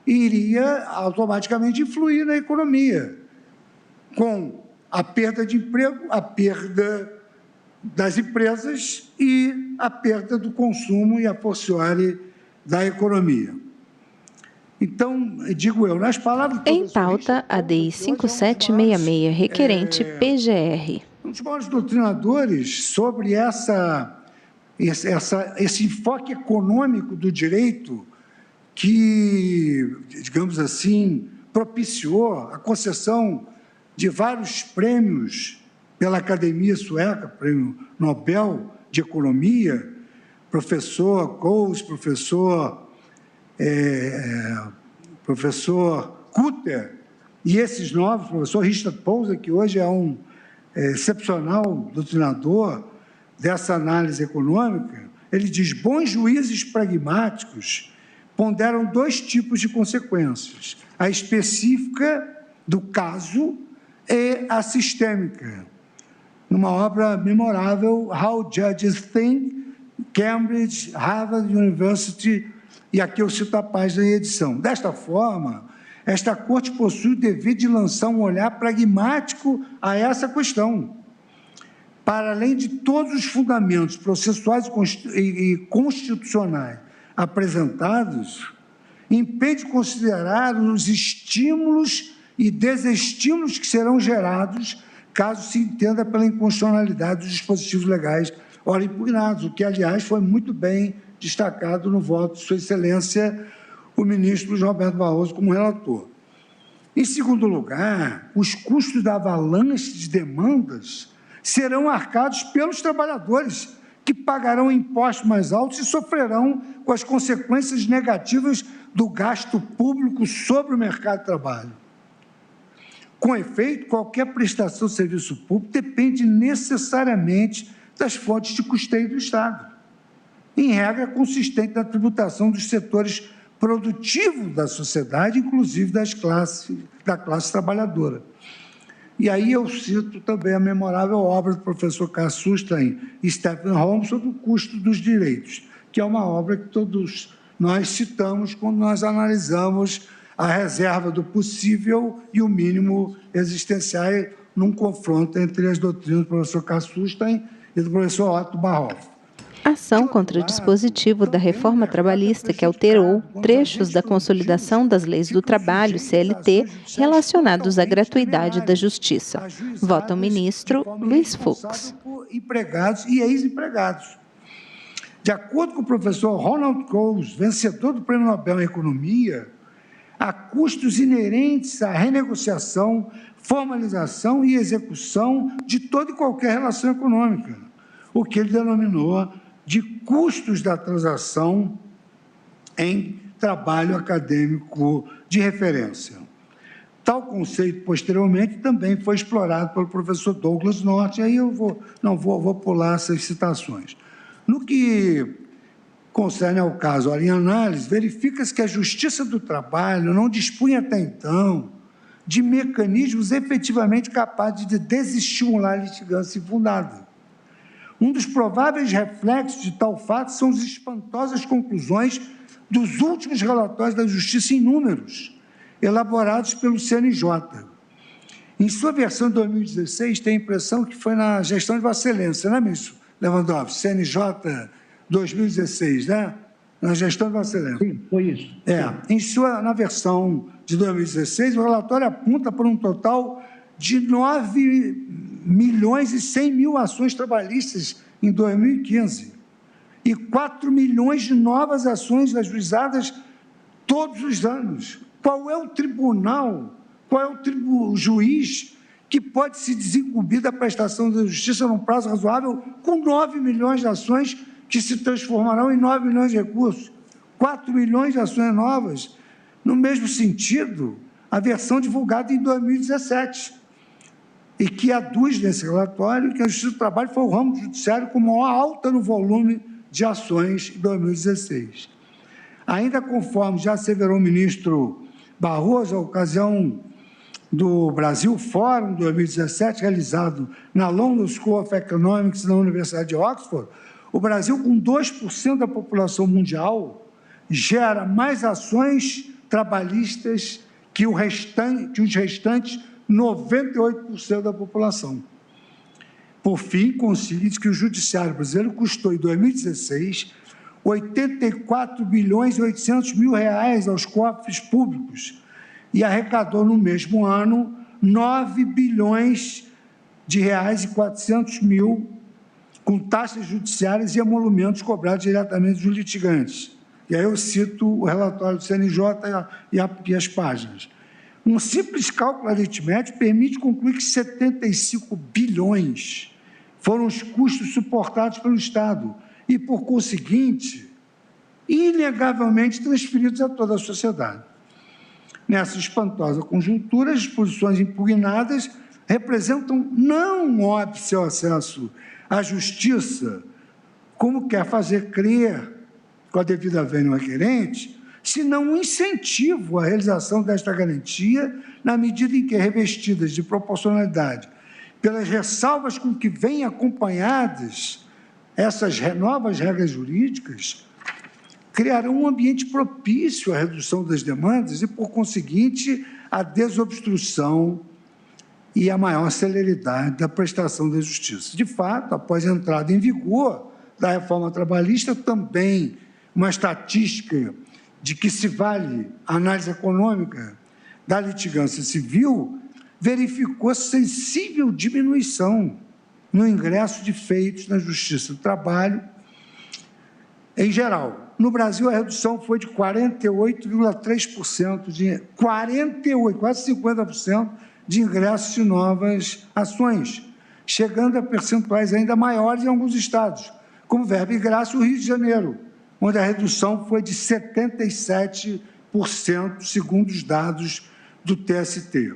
iria automaticamente influir na economia, com a perda de emprego, a perda das empresas e a perda do consumo e a fortiori da economia. Então, digo eu, nas palavras... Em pauta, a DI 5766, requerente PGR. Um dos maiores doutrinadores sobre esse enfoque econômico do direito que, digamos assim, propiciou a concessão de vários prêmios pela Academia Sueca, Prêmio Nobel de Economia, professor Coase, professor Kutter, e esses novos, professor Richard Posner, que hoje é um excepcional doutrinador dessa análise econômica, ele diz: bons juízes pragmáticos ponderam dois tipos de consequências, a específica do caso e a sistêmica. Numa obra memorável, How Judges Think, Cambridge, Harvard University, e aqui eu cito a página em edição. Desta forma, esta Corte possui o dever de lançar um olhar pragmático a essa questão, para além de todos os fundamentos processuais e constitucionais apresentados, impede considerar os estímulos e desestímulos que serão gerados caso se entenda pela inconstitucionalidade dos dispositivos legais ora impugnados, o que, aliás, foi muito bem destacado no voto de Sua Excelência, o ministro Luiz Roberto Barroso, como relator. Em segundo lugar, os custos da avalanche de demandas serão arcados pelos trabalhadores, que pagarão impostos mais altos e sofrerão com as consequências negativas do gasto público sobre o mercado de trabalho. Com efeito, qualquer prestação de serviço público depende necessariamente das fontes de custeio do Estado, em regra consistente na tributação dos setores produtivos da sociedade, inclusive da classe trabalhadora. E aí eu cito também a memorável obra do professor Kassustein e Stephen Holmes sobre o custo dos direitos, que é uma obra que todos nós citamos quando nós analisamos a reserva do possível e o mínimo existencial num confronto entre as doutrinas do professor Kassustein e do professor Otto Barhoff. Ação contra o dispositivo da reforma trabalhista que alterou trechos da consolidação das leis do trabalho, CLT, relacionados à gratuidade da justiça. Vota o ministro Luiz Fux. Empregados e ex-empregados. De acordo com o professor Ronald Coase, vencedor do Prêmio Nobel em Economia, há custos inerentes à renegociação, formalização e execução de toda e qualquer relação econômica, o que ele denominou de custos da transação em trabalho acadêmico de referência. Tal conceito, posteriormente, também foi explorado pelo professor Douglas North, aí eu vou pular essas citações. No que concerne ao caso em análise, verifica-se que a Justiça do Trabalho não dispunha até então de mecanismos efetivamente capazes de desestimular a litigância infundada. Um dos prováveis reflexos de tal fato são as espantosas conclusões dos últimos relatórios da Justiça em números, elaborados pelo CNJ. Em sua versão de 2016, tem a impressão que foi na gestão de Vossa Excelência, não é, ministro Lewandowski? CNJ 2016, né? Na gestão de Vossa Excelência. Sim, foi isso. Na versão de 2016, o relatório aponta para um total de 9.100.000 ações trabalhistas em 2015 e 4 milhões de novas ações ajuizadas todos os anos. Qual é o tribunal, o juiz que pode se desincumbir da prestação da justiça num prazo razoável com 9 milhões de ações que se transformarão em 9 milhões de recursos, 4 milhões de ações novas? No mesmo sentido, a versão divulgada em 2017, e que aduz nesse relatório que a Justiça do Trabalho foi o ramo judiciário com maior alta no volume de ações em 2016. Ainda conforme já asseverou o ministro Barroso, a ocasião do Brasil Fórum 2017, realizado na London School of Economics na Universidade de Oxford, o Brasil, com 2% da população mundial, gera mais ações trabalhistas que os restantes 98% da população. Por fim, consiga-se que o Judiciário brasileiro custou, em 2016, 84 bilhões e 800 mil reais aos cofres públicos e arrecadou, no mesmo ano, 9 bilhões de reais e 400 mil com taxas judiciárias e emolumentos cobrados diretamente dos litigantes. E aí eu cito o relatório do CNJ e as páginas. Um simples cálculo aritmético permite concluir que 75 bilhões foram os custos suportados pelo Estado e, por conseguinte, inegavelmente transferidos a toda a sociedade. Nessa espantosa conjuntura, as disposições impugnadas representam não um óbice ao acesso à justiça, como quer fazer crer com a devida vênia ao requerente, senão um incentivo à realização desta garantia, na medida em que, revestidas de proporcionalidade, pelas ressalvas com que vêm acompanhadas essas novas regras jurídicas, criarão um ambiente propício à redução das demandas e, por conseguinte, à desobstrução e a maior celeridade da prestação da justiça. De fato, após a entrada em vigor da reforma trabalhista, também uma estatística de que se vale a análise econômica da litigância civil, verificou sensível diminuição no ingresso de feitos na Justiça do Trabalho em geral. No Brasil, a redução foi de 48,3%, 48, quase 50% de ingressos de novas ações, chegando a percentuais ainda maiores em alguns estados, como Verba e Graça, o Rio de Janeiro, onde a redução foi de 77%, segundo os dados do TST.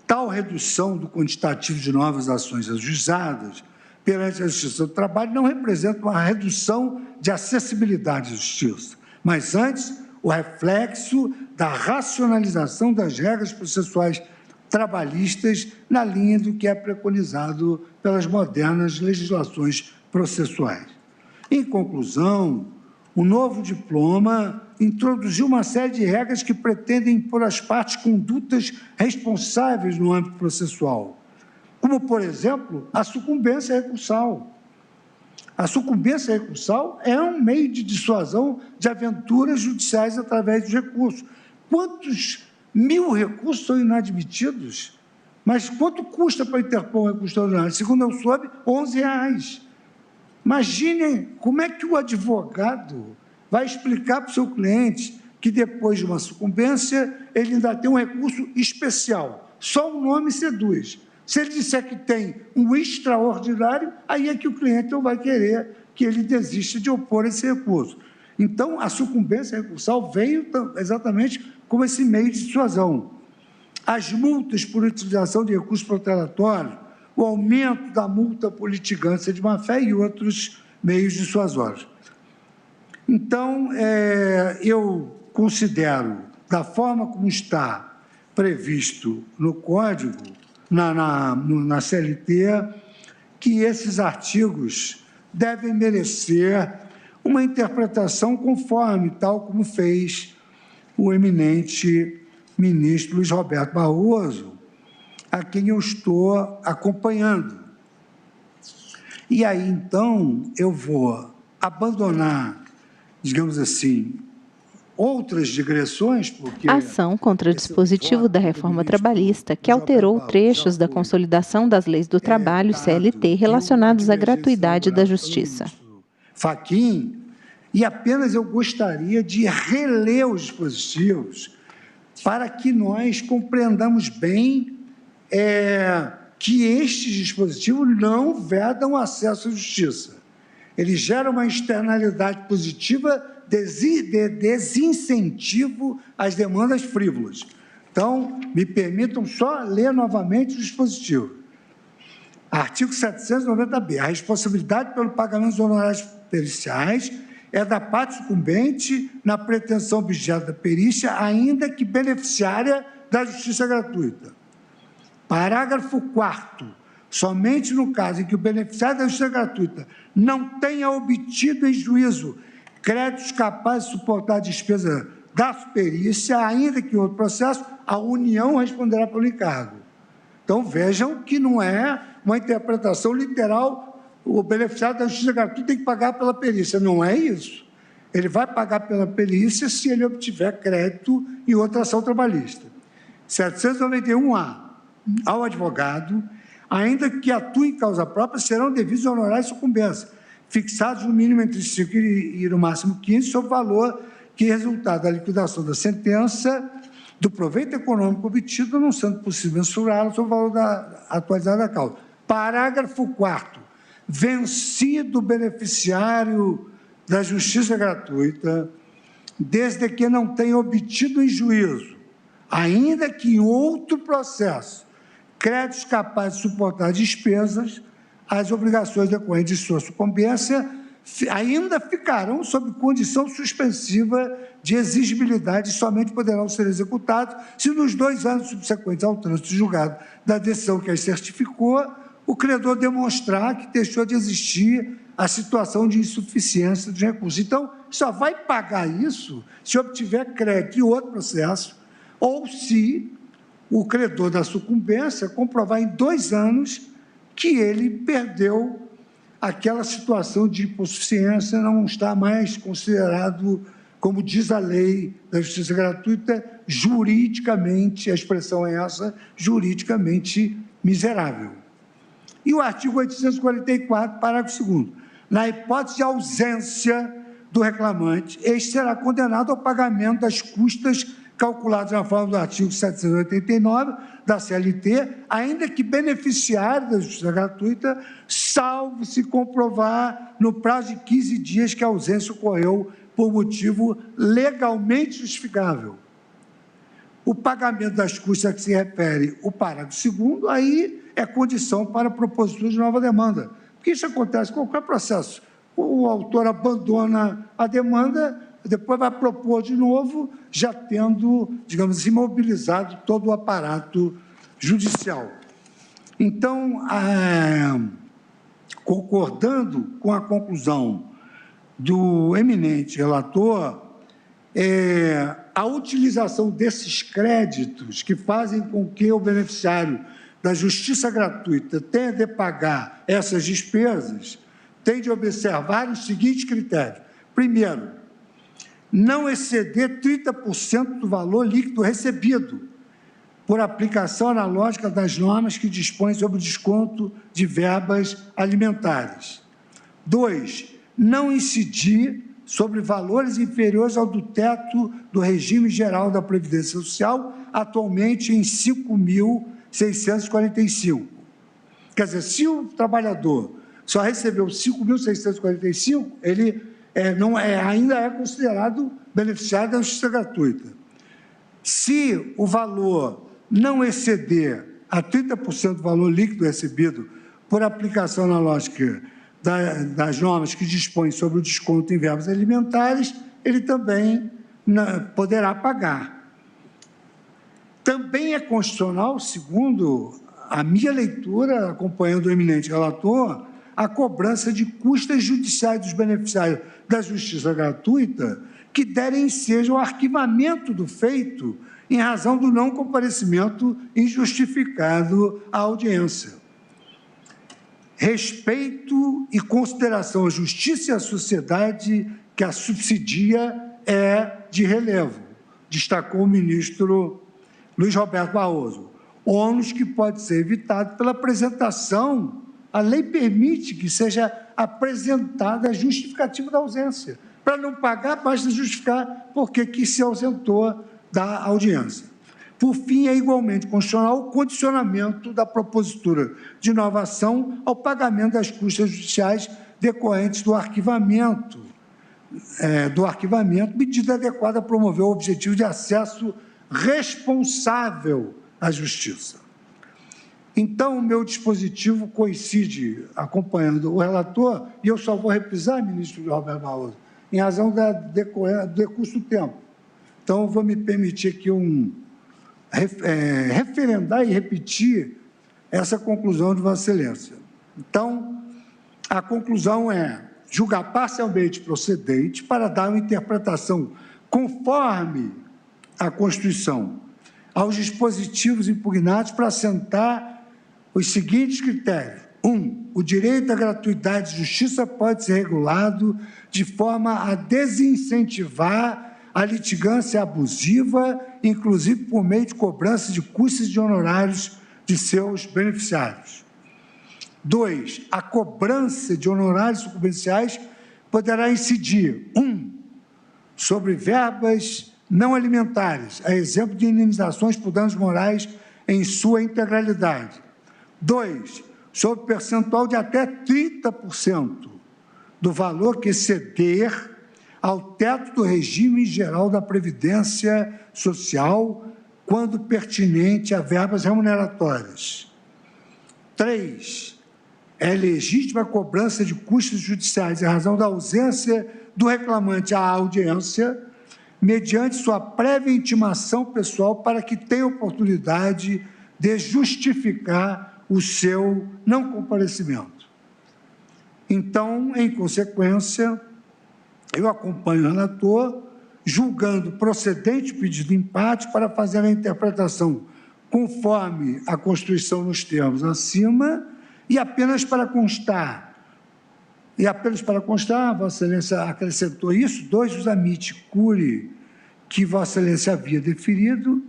Tal redução do quantitativo de novas ações ajuizadas perante a Justiça do Trabalho não representa uma redução de acessibilidade à Justiça, mas antes o reflexo da racionalização das regras processuais trabalhistas na linha do que é preconizado pelas modernas legislações processuais. Em conclusão, o novo diploma introduziu uma série de regras que pretendem impor às partes condutas responsáveis no âmbito processual, como, por exemplo, a sucumbência recursal. A sucumbência recursal é um meio de dissuasão de aventuras judiciais através dos recursos. Quantos mil recursos são inadmitidos? Mas quanto custa para interpor um recurso extraordinário? Segundo eu soube, R$11. Imaginem como é que o advogado vai explicar para o seu cliente que, depois de uma sucumbência, ele ainda tem um recurso especial. Só o nome seduz. Se ele disser que tem um extraordinário, aí é que o cliente não vai querer que ele desista de opor esse recurso. Então, a sucumbência recursal veio exatamente como esse meio de dissuasão. As multas por utilização de recursos protelatórios, o aumento da multa por litigância de má-fé e outros meios dissuasórios. Então, eu considero, da forma como está previsto no Código, na CLT, que esses artigos devem merecer uma interpretação conforme, tal como fez o eminente ministro Luiz Roberto Barroso, a quem eu estou acompanhando. E aí, então, eu vou abandonar, digamos assim, outras digressões, porque... Ação contra o dispositivo da reforma trabalhista que alterou trechos da consolidação das leis do trabalho, CLT, relacionados à gratuidade da justiça. Fachin, e apenas eu gostaria de reler os dispositivos para que nós compreendamos bem que estes dispositivos não vedam acesso à justiça. Eles geram uma externalidade positiva de desincentivo às demandas frívolas. Então, me permitam só ler novamente o dispositivo. Artigo 790-B. A responsabilidade pelo pagamento dos honorários periciais é da parte sucumbente na pretensão objeto da perícia, ainda que beneficiária da justiça gratuita. Parágrafo 4º. Somente no caso em que o beneficiário da justiça gratuita não tenha obtido em juízo créditos capazes de suportar a despesa da perícia, ainda que em outro processo, a União responderá pelo encargo. Então, vejam que não é uma interpretação literal, o beneficiário da justiça gratuita tem que pagar pela perícia. Não é isso. Ele vai pagar pela perícia se ele obtiver crédito em outra ação trabalhista. 791-A. Ao advogado, ainda que atue em causa própria, serão devidos honorários de sucumbência, fixados no mínimo entre 5 e no máximo 15, sobre o valor que resultar da liquidação da sentença, do proveito econômico obtido, não sendo possível mensurá-lo sobre o valor atualizado da causa. Parágrafo 4º. Vencido o beneficiário da justiça gratuita, desde que não tenha obtido em juízo, ainda que em outro processo, créditos capazes de suportar despesas, as obrigações decorrentes de sua sucumbência ainda ficarão sob condição suspensiva de exigibilidade e somente poderão ser executados se nos 2 anos subsequentes ao trânsito julgado da decisão que as certificou, o credor demonstrar que deixou de existir a situação de insuficiência dos recursos. Então, só vai pagar isso se obtiver crédito em outro processo ou se o credor da sucumbência comprovar em 2 anos que ele perdeu aquela situação de hipossuficiência, não está mais considerado, como diz a lei da justiça gratuita, juridicamente, a expressão é essa, juridicamente miserável. E o artigo 844, parágrafo 2º, na hipótese de ausência do reclamante, este será condenado ao pagamento das custas calculadas na forma do artigo 789 da CLT, ainda que beneficiário da justiça gratuita, salvo se comprovar no prazo de 15 dias que a ausência ocorreu por motivo legalmente justificável. O pagamento das custas a que se refere o parágrafo 2º, aí é condição para a propositura de nova demanda, porque isso acontece em qualquer processo. O autor abandona a demanda, depois vai propor de novo, já tendo, digamos, imobilizado todo o aparato judicial. Então, concordando com a conclusão do eminente relator, a utilização desses créditos que fazem com que o beneficiário da justiça gratuita tenha de pagar essas despesas, tem de observar os seguintes critérios. Primeiro, não exceder 30% do valor líquido recebido, por aplicação analógica das normas que dispõem sobre o desconto de verbas alimentares. 2, não incidir sobre valores inferiores ao do teto do regime geral da Previdência Social, atualmente em 5.645. Quer dizer, se o trabalhador só recebeu 5.645, ele ainda é considerado beneficiário da justiça gratuita. Se o valor não exceder a 30% do valor líquido recebido por aplicação analógica das normas que dispõem sobre o desconto em verbas alimentares, ele também poderá pagar. Também é constitucional, segundo a minha leitura, acompanhando o eminente relator, a cobrança de custas judiciais dos beneficiários da justiça gratuita que derem ensejo ao arquivamento do feito em razão do não comparecimento injustificado à audiência. Respeito e consideração à justiça e à sociedade que a subsidia é de relevo, destacou o ministro Luiz Roberto Barroso. Ônus que pode ser evitado pela apresentação. A lei permite que seja apresentada a justificativa da ausência. Para não pagar, basta justificar por que se ausentou da audiência. Por fim, é igualmente constitucional o condicionamento da propositura de inovação ao pagamento das custas judiciais decorrentes do arquivamento, medida adequada a promover o objetivo de acesso responsável à justiça. Então, o meu dispositivo coincide, acompanhando o relator, e eu só vou reprisar, ministro Roberto Barroso, em razão do decurso do tempo. Então, eu vou me permitir aqui referendar e repetir essa conclusão de Vossa Excelência. Então, a conclusão é julgar parcialmente procedente para dar uma interpretação conforme a Constituição aos dispositivos impugnados para assentar os seguintes critérios. 1. O direito à gratuidade de justiça pode ser regulado de forma a desincentivar a litigância abusiva, inclusive por meio de cobrança de custos de honorários de seus beneficiários. 2. A cobrança de honorários sucumbenciais poderá incidir, 1. Sobre verbas não alimentares, a exemplo de indenizações por danos morais em sua integralidade. 2. Sobre percentual de até 30% do valor que exceder ao teto do regime geral da Previdência Social, quando pertinente a verbas remuneratórias. 3. É legítima a cobrança de custos judiciais em razão da ausência do reclamante à audiência, mediante sua prévia intimação pessoal para que tenha oportunidade de justificar o seu não comparecimento. Então, em consequência, eu acompanho o relator, julgando procedente o pedido de empate para fazer a interpretação conforme a Constituição nos termos acima, e apenas para constar, Vossa Excelência acrescentou isso, 2 dos amici curiae que Vossa Excelência havia deferido,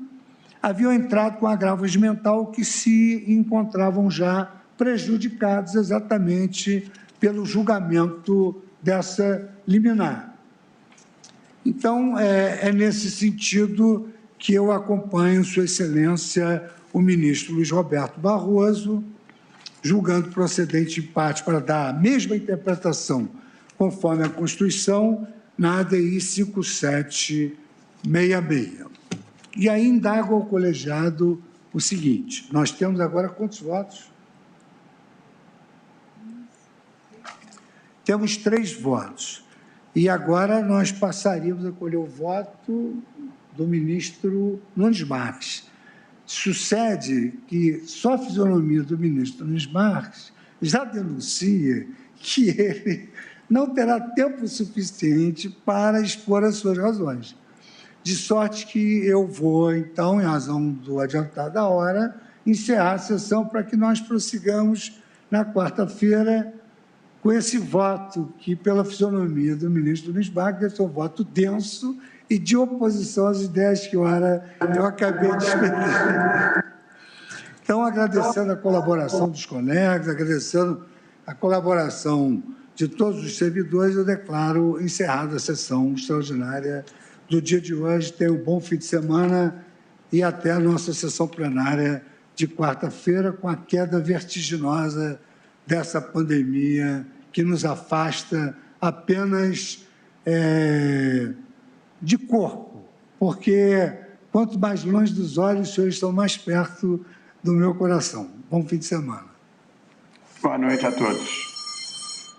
haviam entrado com agravo regimental que se encontravam já prejudicados exatamente pelo julgamento dessa liminar. Então, é nesse sentido que eu acompanho Sua Excelência, o ministro Luiz Roberto Barroso, julgando procedente empate para dar a mesma interpretação conforme a Constituição na ADI 5766. E aí indago ao colegiado o seguinte: nós temos agora quantos votos? Temos 3 votos. E agora nós passaríamos a colher o voto do ministro Nunes Marques. Sucede que só a fisionomia do ministro Nunes Marques já denuncia que ele não terá tempo suficiente para expor as suas razões. De sorte que eu vou, então, em razão do adiantar da hora, encerrar a sessão para que nós prossigamos na quarta-feira com esse voto que, pela fisionomia do ministro Nunes Marques, deve ser um voto denso e de oposição às ideias que eu acabei de explicar. Então, agradecendo a colaboração dos colegas, agradecendo a colaboração de todos os servidores, eu declaro encerrada a sessão extraordinária do dia de hoje. Tenham um bom fim de semana e até a nossa sessão plenária de quarta-feira, com a queda vertiginosa dessa pandemia que nos afasta apenas de corpo, porque quanto mais longe dos olhos, os senhores estão mais perto do meu coração. Bom fim de semana. Boa noite a todos.